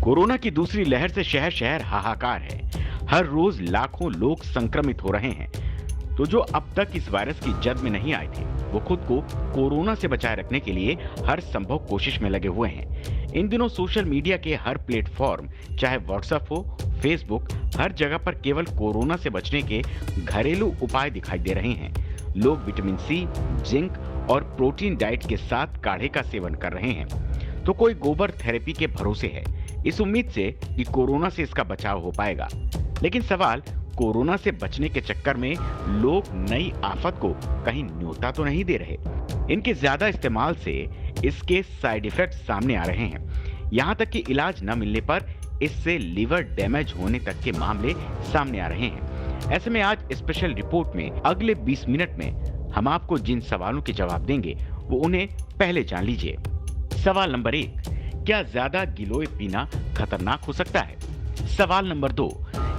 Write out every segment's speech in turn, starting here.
Corona की दूसरी लहर से शहर शहर हाहाकार है। हर रोज लाखों लोग संक्रमित हो रहे हैं। तो जो अब तक इस वायरस की जद में नहीं आए थे, वो खुद को कोरोना से बचाए रखने के लिए हर संभव कोशिश में लगे हुए हैं। इन दिनों सोशल मीडिया के हर प्लेटफॉर्म, चाहे व्हाट्सएप हो, फेसबुक, हर जगह पर केवल कोरोना से बचने के घरेलू उपाय दिखाई दे रहे हैं। लोग विटामिन सी, जिंक और प्रोटीन डाइट के साथ काढ़े का सेवन कर रहे हैं, तो कोई गोबर थेरेपी के भरोसे है, इस उम्मीद से कि कोरोना से इसका बचाव हो पाएगा। लेकिन सवाल, कोरोना से बचने के चक्कर में लोग नई आफत को कहीं न्योता तो नहीं दे रहे? इनके ज्यादा इस्तेमाल से इसके साइड इफेक्ट सामने आ रहे हैं। यहाँ तक कि इलाज न मिलने पर इससे लिवर डैमेज होने तक के मामले सामने आ रहे हैं। ऐसे में आज स्पेशल रिपोर्ट में अगले 20 मिनट में हम आपको जिन सवालों के जवाब देंगे, वो उन्हें पहले जान लीजिए। सवाल नंबर 1, क्या ज्यादा गिलोय पीना खतरनाक हो सकता है? सवाल नंबर 2,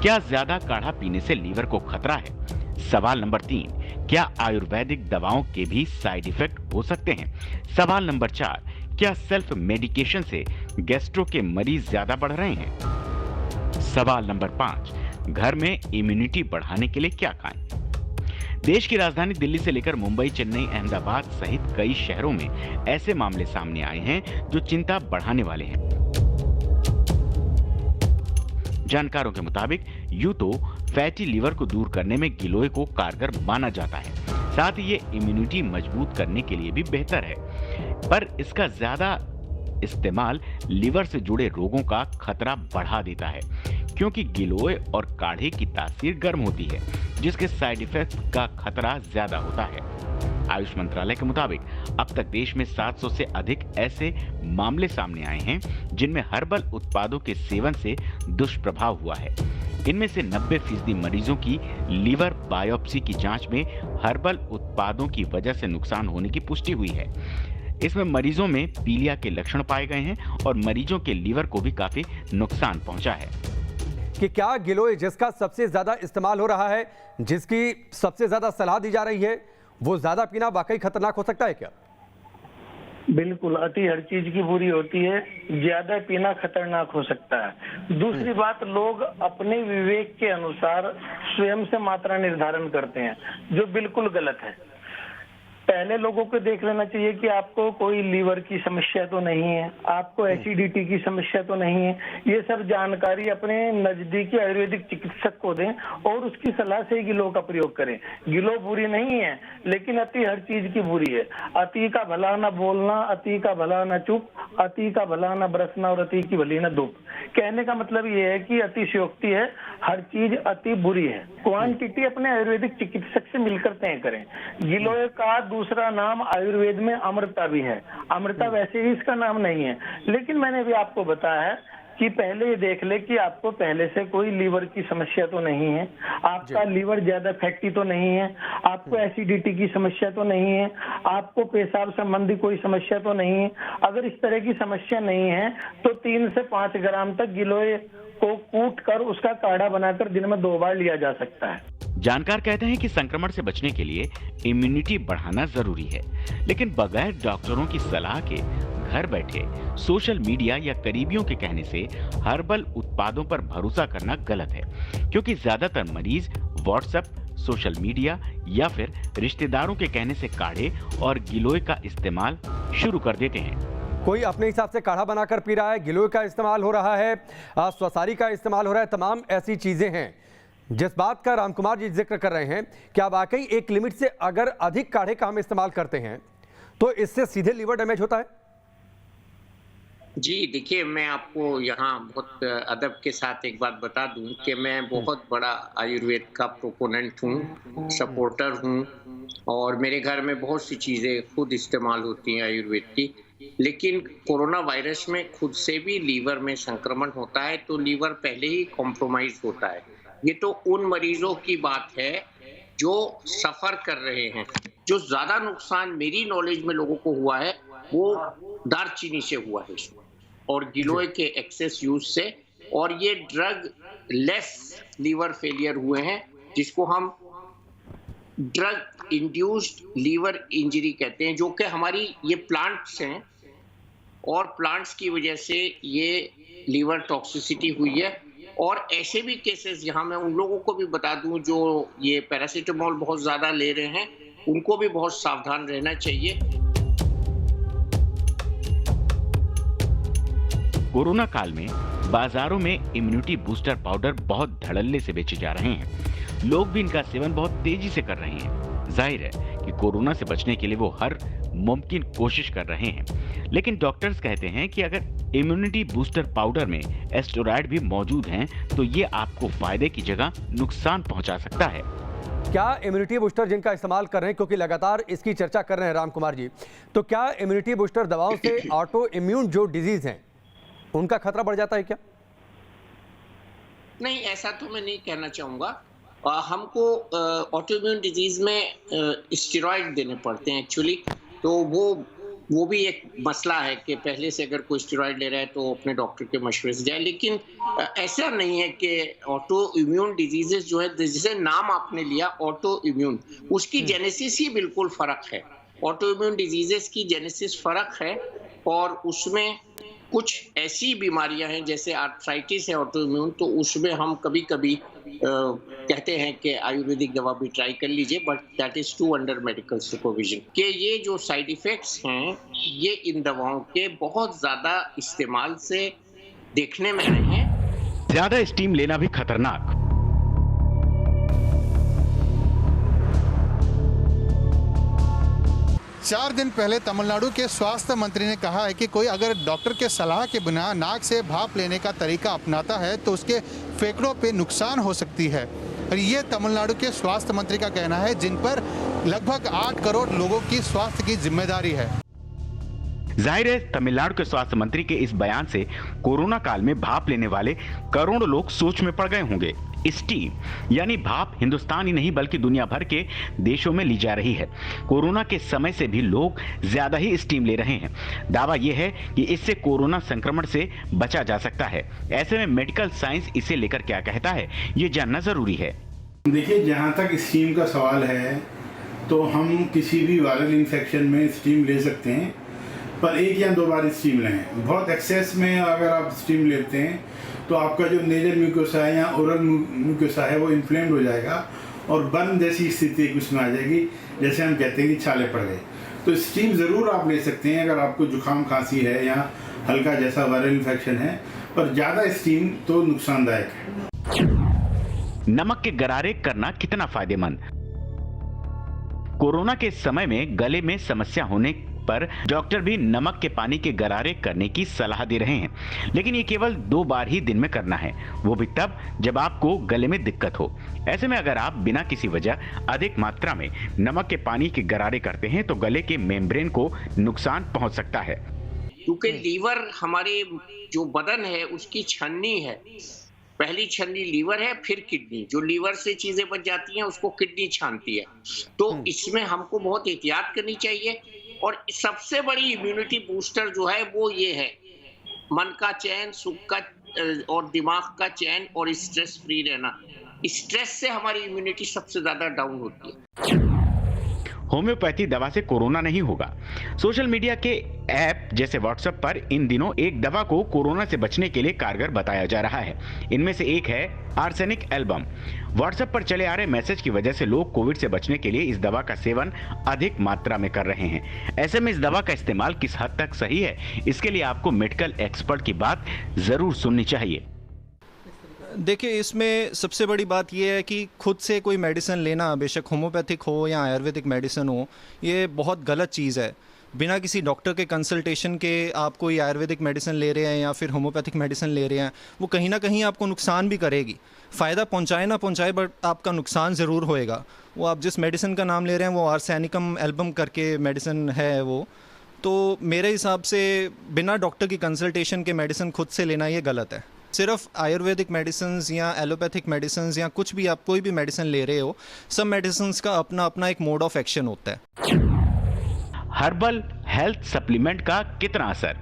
क्या ज्यादा काढ़ा पीने से लीवर को खतरा है? सवाल नंबर 3, क्या आयुर्वेदिक दवाओं के भी साइड इफेक्ट हो सकते हैं? सवाल नंबर 4, क्या सेल्फ मेडिकेशन से गैस्ट्रो के मरीज ज्यादा बढ़ रहे हैं? सवाल नंबर 5, घर में इम्यूनिटी बढ़ाने के लिए क्या खाएं? देश की राजधानी दिल्ली से लेकर मुंबई, चेन्नई, अहमदाबाद सहित कई शहरों में ऐसे मामले सामने आए हैं जो चिंता बढ़ाने वाले हैं। जानकारों के मुताबिक यूं तो फैटी लीवर को दूर करने में गिलोय को कारगर माना जाता है, साथ ही ये इम्यूनिटी मजबूत करने के लिए भी बेहतर है, पर इसका ज्यादा इस्तेमाल लीवर से जुड़े रोगों का खतरा बढ़ा देता है, क्योंकि गिलोय और काढ़े की तासीर गर्म होती है, जिसके साइड इफेक्ट का खतरा ज्यादा होता है। आयुष मंत्रालय के मुताबिक अब तक देश में 700 से अधिक ऐसे मामले सामने आए हैं जिनमें हर्बल उत्पादों के सेवन से दुष्प्रभाव हुआ है। इनमें से 90% मरीजों की लीवर बायोप्सी की जांच में हर्बल उत्पादों की वजह से नुकसान होने की पुष्टि हुई है। इसमें मरीजों में पीलिया के लक्षण पाए गए हैं और मरीजों के लीवर को भी काफी नुकसान पहुंचा है। कि क्या गिलोय जिसका सबसे ज्यादा इस्तेमाल हो रहा है, जिसकी सबसे ज्यादा सलाह दी जा रही है, वो ज्यादा पीना वाकई खतरनाक हो सकता है क्या? बिल्कुल, अति हर चीज की बुरी होती है, ज्यादा पीना खतरनाक हो सकता है। दूसरी बात, लोग अपने विवेक के अनुसार स्वयं से मात्रा निर्धारण करते हैं, जो बिल्कुल गलत है। पहले लोगों को देख लेना चाहिए कि आपको कोई लीवर की समस्या तो नहीं है, आपको एसिडिटी की समस्या तो नहीं है। ये सब जानकारी अपने नजदीकी आयुर्वेदिक चिकित्सक को दें और उसकी सलाह से ही गिलो का प्रयोग करें। गिलो बुरी नहीं है, लेकिन अति हर चीज की बुरी है। अति का भला न बोलना, अति का भला न चुप, अति का भला न बरसना और अति की भली न धूप। कहने का मतलब ये है कि अतिशयोक्ति है, हर चीज अति बुरी है। क्वांटिटी अपने आयुर्वेदिक चिकित्सक से मिलकर तय करें। गिलोय का दूसरा नाम आयुर्वेद में अमृता भी है। अमृता वैसे ही इसका नाम नहीं है, लेकिन मैंने भी आपको बताया है कि पहले ये देख ले कि आपको पहले से कोई लीवर की समस्या तो नहीं है, आपका लीवर ज्यादा फैटी तो नहीं है, आपको एसिडिटी की समस्या तो नहीं है, आपको पेशाब संबंधी कोई समस्या तो नहीं है। अगर इस तरह की समस्या नहीं है तो 3 से 5 ग्राम तक गिलोय को कूट कर उसका काढ़ा बनाकर दिन में 2 बार लिया जा सकता है। जानकार कहते हैं कि संक्रमण से बचने के लिए इम्यूनिटी बढ़ाना जरूरी है, लेकिन बगैर डॉक्टरों की सलाह के घर बैठे सोशल मीडिया या करीबियों के कहने से हर्बल उत्पादों पर भरोसा करना गलत है, क्योंकि ज्यादातर मरीज व्हाट्सएप, सोशल मीडिया या फिर रिश्तेदारों के कहने से काढ़े और गिलोय का इस्तेमाल शुरू कर देते हैं। कोई अपने हिसाब से काढ़ा बनाकर पी रहा है, गिलोय का इस्तेमाल हो रहा है, स्वसारी का इस्तेमाल हो रहा है, तमाम ऐसी चीजें हैं। जिस बात का रामकुमार जी जिक्र कर रहे हैं, क्या वाकई एक लिमिट से अगर अधिक काढ़े का हम इस्तेमाल करते हैं तो इससे सीधे लीवर डैमेज होता है? जी देखिए, मैं आपको यहाँ बहुत अदब के साथ एक बात बता दूं कि मैं बहुत बड़ा आयुर्वेद का प्रोपोनेंट हूँ, सपोर्टर हूँ, और मेरे घर में बहुत सी चीज़ें खुद इस्तेमाल होती हैं आयुर्वेद की। लेकिन कोरोना वायरस में खुद से भी लीवर में संक्रमण होता है, तो लीवर पहले ही कॉम्प्रोमाइज होता है। ये तो उन मरीजों की बात है जो सफर कर रहे हैं। जो ज्यादा नुकसान मेरी नॉलेज में लोगों को हुआ है वो दालचीनी से हुआ है और गिलोय के एक्सेस यूज से, और ये ड्रग लेस लीवर फेलियर हुए हैं, जिसको हम ड्रग इंड्यूस्ड लीवर इंजरी कहते हैं, जो कि हमारी ये प्लांट्स हैं और प्लांट्स की वजह से ये लीवर टॉक्सिसिटी हुई है। और ऐसे भी केसेस, यहाँ मैं उन लोगों को भी बता दूं जो ये पैरासीटामोल बहुत ज़्यादा ले रहे हैं, उनको भी बहुत सावधान रहना चाहिए। कोरोना काल में बाजारों में इम्यूनिटी बूस्टर पाउडर बहुत धड़ल्ले से बेचे जा रहे हैं। लोग भी इनका सेवन बहुत तेजी से कर रहे हैं। जाहिर है कि कोरोना से बचने के लिए वो हर मुमकिन कोशिश कर रहे हैं। लेकिन डॉक्टर्स कहते हैं कि अगर इम्यूनिटी बूस्टर पाउडर में एस्टेरॉयड भी मौजूद हैं, तो ये आपको फायदे की जगह नुकसान पहुंचा सकता है। क्या इम्यूनिटी बूस्टर जिनका इस्तेमाल कर रहे हैं, क्योंकि लगातार इसकी चर्चा कर रहे हैं राम कुमार जी, तो क्या इम्यूनिटी बूस्टर दवाओं से ऑटो इम्यून जो डिजीज हैं उनका खतरा बढ़ जाता है क्या? नहीं, ऐसा तो मैं नहीं कहना चाहूँगा। हमको ऑटोइम्यून डिजीज में स्टेरॉइड देने पड़ते हैं एक्चुअली, तो वो भी एक मसला है कि पहले से अगर कोई स्टेरॉइड ले रहा है तो अपने डॉक्टर के मशवरे से जाए। लेकिन ऐसा नहीं है कि ऑटो इम्यून डिजीजेस जो है, जिसे नाम आपने लिया ऑटो इम्यून, उसकी जेनेसिस ही बिल्कुल फर्क है। ऑटो इम्यून डिजीजेस की जेनेसिस फर्क है और उसमें कुछ ऐसी बीमारियां हैं जैसे आर्थराइटिस है ऑटो इम्यून, तो उसमें हम कभी कभी कहते हैं कि आयुर्वेदिक दवा भी ट्राई कर लीजिए, but that is to under medical supervision. कि ये जो साइड इफेक्ट्स हैं ये इन दवाओं के बहुत ज्यादा इस्तेमाल से देखने में आए हैं। ज्यादा स्टीम लेना भी खतरनाक। 4 दिन पहले तमिलनाडु के स्वास्थ्य मंत्री ने कहा है कि कोई अगर डॉक्टर के सलाह के बिना नाक से भाप लेने का तरीका अपनाता है तो उसके फेफड़ों पे नुकसान हो सकती है। और ये तमिलनाडु के स्वास्थ्य मंत्री का कहना है, जिन पर लगभग 8 करोड़ लोगों की स्वास्थ्य की जिम्मेदारी है। जाहिर है तमिलनाडु के स्वास्थ्य मंत्री के इस बयान से कोरोना काल में भाप लेने वाले करोड़ों लोग सोच में पड़ गए होंगे। स्टीम यानी भाप हिंदुस्तान ही नहीं बल्कि दुनिया भर के देशों में ली जा रही है। कोरोना के समय से भी लोग ज्यादा ही स्टीम ले रहे हैं। दावा यह है कि इससे कोरोना संक्रमण से बचा जा सकता है। ऐसे में मेडिकल साइंस इसे लेकर क्या कहता है, ये जानना जरूरी है। देखिए, जहाँ तक स्टीम का सवाल है तो हम किसी भी वायरल इन्फेक्शन में स्टीम ले सकते हैं, पर 1 या 2 बार स्टीम लें। बहुत एक्सेस में अगर आप स्टीम लेते हैं तो आपका जो नेजल म्यूकोसा है या ओरल म्यूकोसा है वो इन्फ्लेम्ड हो जाएगा और बर्न जैसी स्थिति उसमें आ जाएगी, जैसे हम कहते हैं कि छाले पड़ गए। तो स्टीम ज़रूर आप ले सकते हैं अगर आपको जुकाम खांसी है या हल्का जैसा वायरल इन्फेक्शन है, पर ज़्यादा स्टीम तो नुकसानदायक है। नमक के गरारे करना कितना फायदेमंद? कोरोना के समय में गले में समस्या होने पर डॉक्टर भी नमक के पानी के गरारे करने की सलाह दे रहे हैं, लेकिन ये केवल 2 बार ही दिन में करना है, वो भी तब जब आपको गले में दिक्कत हो। ऐसे में अगर आप बिना किसी वजह अधिक मात्रा में नमक के पानी के गरारे करते हैं तो गले के मेम्ब्रेन को नुकसान पहुंच सकता है। क्योंकि लीवर हमारे जो बदन है उसकी छन्नी है। पहली छन्नी लीवर है, फिर किडनी। जो लीवर से चीजें बच जाती हैं उसको किडनी छानती है। तो इसमें हमको बहुत एहतियात करनी चाहिए। और सबसे बड़ी इम्यूनिटी बूस्टर जो है वो ये है, मन का चैन, सुख का और दिमाग का चैन और स्ट्रेस फ्री रहना। स्ट्रेस से हमारी इम्यूनिटी सबसे ज्यादा डाउन होती है। होम्योपैथी दवा से कोरोना नहीं होगा। सोशल मीडिया के ऐप जैसे व्हाट्सएप पर इन दिनों एक दवा को कोरोना से बचने के लिए कारगर बताया जा रहा है। इनमें से एक है आर्सेनिक एल्बम। व्हाट्सएप पर चले आ रहे मैसेज की वजह से लोग कोविड से बचने के लिए इस दवा का सेवन अधिक मात्रा में कर रहे हैं। ऐसे में इस दवा का इस्तेमाल किस हद तक सही है, इसके लिए आपको मेडिकल एक्सपर्ट की बात जरूर सुननी चाहिए। देखिए, इसमें सबसे बड़ी बात यह है कि खुद से कोई मेडिसिन लेना, बेशक होम्योपैथिक हो या आयुर्वेदिक मेडिसिन हो, ये बहुत गलत चीज़ है। बिना किसी डॉक्टर के कंसल्टेशन के आप कोई आयुर्वेदिक मेडिसिन ले रहे हैं या फिर होम्योपैथिक मेडिसिन ले रहे हैं, वो कहीं ना कहीं आपको नुकसान भी करेगी। फ़ायदा पहुंचाए ना पहुंचाए, बट आपका नुकसान ज़रूर होएगा। वो आप जिस मेडिसिन का नाम ले रहे हैं वो आर्सेनिकम एल्बम करके मेडिसिन है वो, तो मेरे हिसाब से बिना डॉक्टर की कंसल्टेशन के मेडिसिन खुद से लेना ये गलत है। सिर्फ आयुर्वेदिक मेडिसिन या एलोपैथिक मेडिसिन या कुछ भी आप कोई भी मेडिसिन ले रहे हो, सब मेडिसिन का अपना अपना एक मोड ऑफ एक्शन होता है। हर्बल हेल्थ सप्लीमेंट का कितना असर?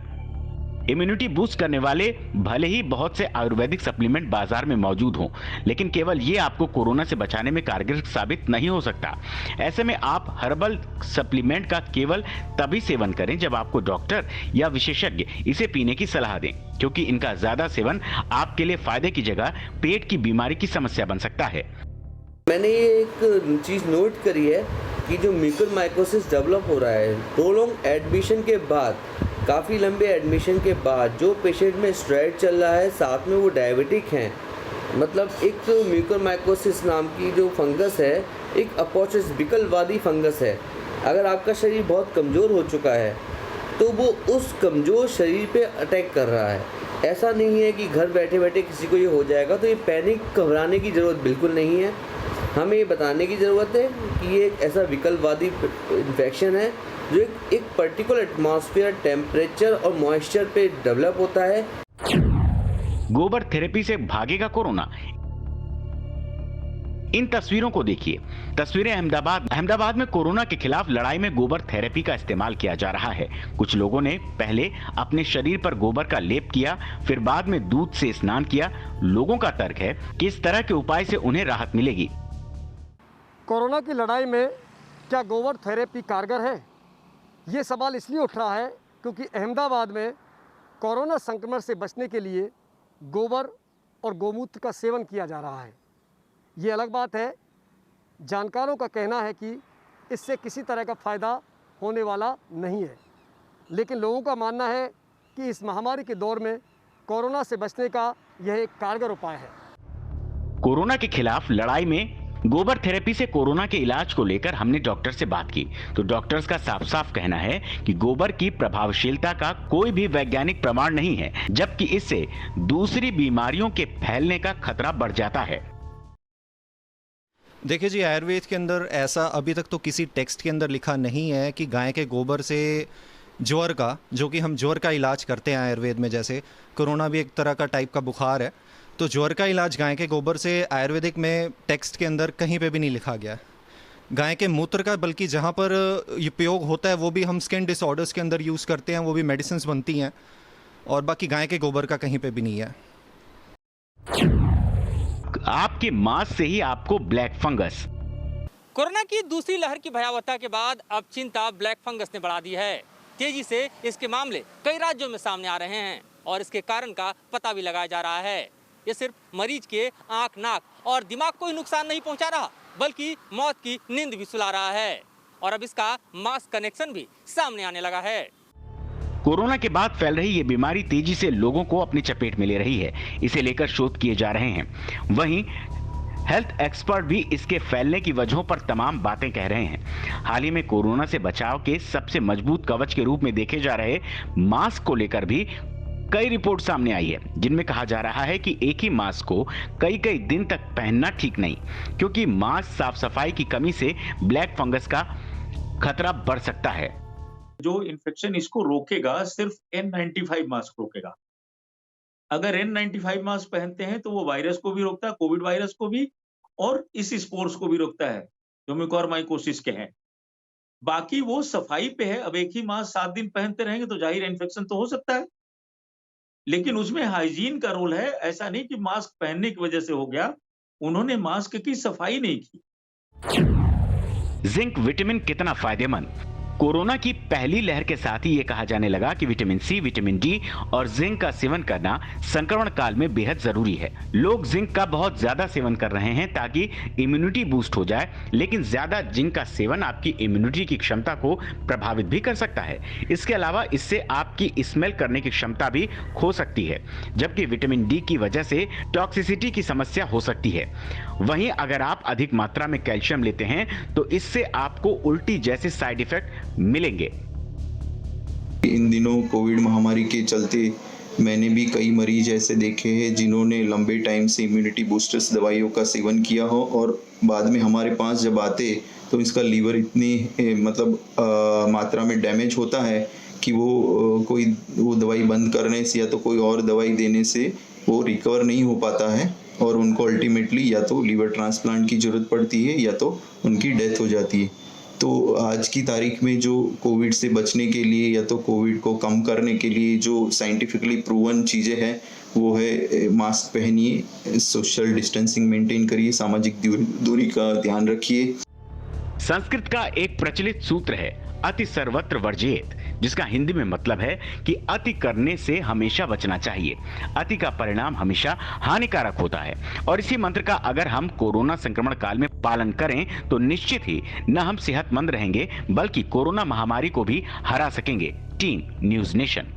इम्यूनिटी बूस्ट करने वाले भले ही बहुत से आयुर्वेदिक सप्लीमेंट बाजार में मौजूद हों, लेकिन केवल ये आपको कोरोना से बचाने में कारगर साबित नहीं हो सकता। ऐसे में आप हर्बल सप्लीमेंट का केवल तभी सेवन करें जब आपको डॉक्टर या विशेषज्ञ इसे पीने की सलाह दें, क्योंकि इनका ज्यादा सेवन आपके लिए फायदे की जगह पेट की बीमारी की समस्या बन सकता है। मैंने ये एक चीज़ नोट करी है कि जो म्यूकोरमाइकोसिस डेवलप हो रहा है, प्रोलॉन्ग एडमिशन के बाद, काफ़ी लंबे एडमिशन के बाद, जो पेशेंट में स्टेरॉइड चल रहा है, साथ में वो डायबिटिक हैं, मतलब एक तो म्यूकोरमाइकोसिस नाम की जो फंगस है, एक अपॉचस विकलवादी फंगस है। अगर आपका शरीर बहुत कमज़ोर हो चुका है तो वो उस कमज़ोर शरीर पे अटैक कर रहा है। ऐसा नहीं है कि घर बैठे बैठे किसी को ये हो जाएगा, तो ये पैनिक घबराने की ज़रूरत बिल्कुल नहीं है। हमें ये बताने की ज़रूरत है कि ये एक ऐसा विकलवादी इन्फेक्शन है जो एक पर्टिकुलर एटमॉस्फेयर, टेम्परेचर और मॉइस्चर पे डेवलप होता है। गोबर थेरेपी से भागेगा कोरोना? इन तस्वीरों को देखिए। तस्वीरें अहमदाबाद में कोरोना के खिलाफ लड़ाई में गोबर थेरेपी का इस्तेमाल किया जा रहा है। कुछ लोगों ने पहले अपने शरीर पर गोबर का लेप किया, फिर बाद में दूध से स्नान किया। लोगों का तर्क है कि इस तरह के उपाय से उन्हें राहत मिलेगी। कोरोना की लड़ाई में क्या गोबर थेरेपी कारगर है? ये सवाल इसलिए उठ रहा है क्योंकि अहमदाबाद में कोरोना संक्रमण से बचने के लिए गोबर और गोमूत्र का सेवन किया जा रहा है। ये अलग बात है। जानकारों का कहना है कि इससे किसी तरह का फ़ायदा होने वाला नहीं है, लेकिन लोगों का मानना है कि इस महामारी के दौर में कोरोना से बचने का यह एक कारगर उपाय है। कोरोना के खिलाफ लड़ाई में गोबर थेरेपी से कोरोना के इलाज को लेकर हमने डॉक्टर से बात की, तो डॉक्टर्स का साफ साफ कहना है कि गोबर की प्रभावशीलता का कोई भी वैज्ञानिक प्रमाण नहीं है, जबकि इससे दूसरी बीमारियों के फैलने का खतरा बढ़ जाता है। देखिए जी, आयुर्वेद के अंदर ऐसा अभी तक तो किसी टेक्स्ट के अंदर लिखा नहीं है कि गाय के गोबर से ज्वर का, जो कि हम ज्वर का इलाज करते हैं आयुर्वेद में, जैसे कोरोना भी एक तरह का टाइप का बुखार है, तो ज्वर का इलाज गाय के गोबर से आयुर्वेदिक में टेक्स्ट के अंदर कहीं पे भी नहीं लिखा गया। गाय के मूत्र का बल्कि जहाँ पर उपयोग होता है वो भी हम स्किन डिसऑर्डर्स के अंदर यूज़ करते हैं, वो भी मेडिसिन्स बनती हैं, और बाकी गाय के गोबर का कहीं पे भी नहीं है। आपके मांस से ही आपको ब्लैक फंगस। कोरोना की दूसरी लहर की भयावहता के बाद अब चिंता ब्लैक फंगस ने बढ़ा दी है। तेजी से इसके मामले कई राज्यों में सामने आ रहे हैं और इसके कारण का पता भी लगाया जा रहा है। ये सिर्फ मरीज के आंख, नाक और दिमाग को ही नुकसान नहीं पहुंचा रहा, बल्कि मौत की नींद भी सुला रहा है। और अब इसका मास कनेक्शन भी सामने आने लगा है। कोरोना के बाद फैल रही ये बीमारी तेजी से लोगों को अपनी चपेट में ले रही है। इसे लेकर शोध किए जा रहे हैं। वहीं हेल्थ एक्सपर्ट भी इसके फैलने की वजहों पर तमाम बातें कह रहे हैं। हाल ही में कोरोना से बचाव के सबसे मजबूत कवच के रूप में देखे जा रहे मास्क को लेकर भी कई रिपोर्ट सामने आई है, जिनमें कहा जा रहा है कि एक ही मास्क को कई कई दिन तक पहनना ठीक नहीं, क्योंकि मास्क साफ सफाई की कमी से ब्लैक फंगस का खतरा बढ़ सकता है। जो इन्फेक्शन इसको रोकेगा सिर्फ N95 मास्क रोकेगा। अगर N95 मास्क पहनते हैं तो वो वायरस को भी रोकता है, कोविड वायरस को भी, और इस स्पोर्स को भी रोकता है जो म्यूकोरमाइकोसिस के हैं। बाकी वो सफाई पे है। अब एक ही मास्क 7 दिन पहनते रहेंगे तो जाहिर इन्फेक्शन तो हो सकता है, लेकिन उसमें हाइजीन का रोल है। ऐसा नहीं कि मास्क पहनने की वजह से हो गया, उन्होंने मास्क की सफाई नहीं की। जिंक विटामिन कितना फायदेमंद? कोरोना की पहली लहर के साथ ही ये कहा जाने लगा कि विटामिन सी, विटामिन डी और जिंक का सेवन करना संक्रमण काल में बेहद जरूरी है। लोग जिंक का बहुत ज्यादा सेवन कर रहे हैं ताकि इम्यूनिटी बूस्ट हो जाए, लेकिन ज्यादा जिंक का सेवन आपकी इम्यूनिटी की क्षमता को प्रभावित भी कर सकता है। इसके अलावा इससे आपकी स्मेल करने की क्षमता भी खो सकती है, जबकि विटामिन डी की वजह से टॉक्सिसिटी की समस्या हो सकती है। वहीं अगर आप अधिक मात्रा में कैल्शियम लेते हैं तो इससे आपको उल्टी जैसे साइड इफेक्ट मिलेंगे। इन दिनों कोविड महामारी के चलते मैंने भी कई मरीज ऐसे देखे हैं जिन्होंने लंबे टाइम से इम्यूनिटी बूस्टर्स दवाइयों का सेवन किया हो, और बाद में हमारे पास जब आते तो इसका लीवर इतनी मात्रा में डैमेज होता है कि वो दवाई बंद करने से या तो कोई और दवाई देने से वो रिकवर नहीं हो पाता है, और उनको अल्टीमेटली या तो लीवर ट्रांसप्लांट की ज़रूरत पड़ती है या तो उनकी डेथ हो जाती है। तो आज की तारीख में जो कोविड से बचने के लिए या तो कोविड को कम करने के लिए जो साइंटिफिकली प्रूवन चीज़ें हैं वो है मास्क पहनिए, सोशल डिस्टेंसिंग मेंटेन करिए, सामाजिक दूरी का ध्यान रखिए। संस्कृत का एक प्रचलित सूत्र है अति सर्वत्र वर्जेत, जिसका हिंदी में मतलब है कि अति करने से हमेशा बचना चाहिए। अति का परिणाम हमेशा हानिकारक होता है और इसी मंत्र का अगर हम कोरोना संक्रमण काल में पालन करें तो निश्चित ही न हम सेहतमंद रहेंगे बल्कि कोरोना महामारी को भी हरा सकेंगे। Team news nation.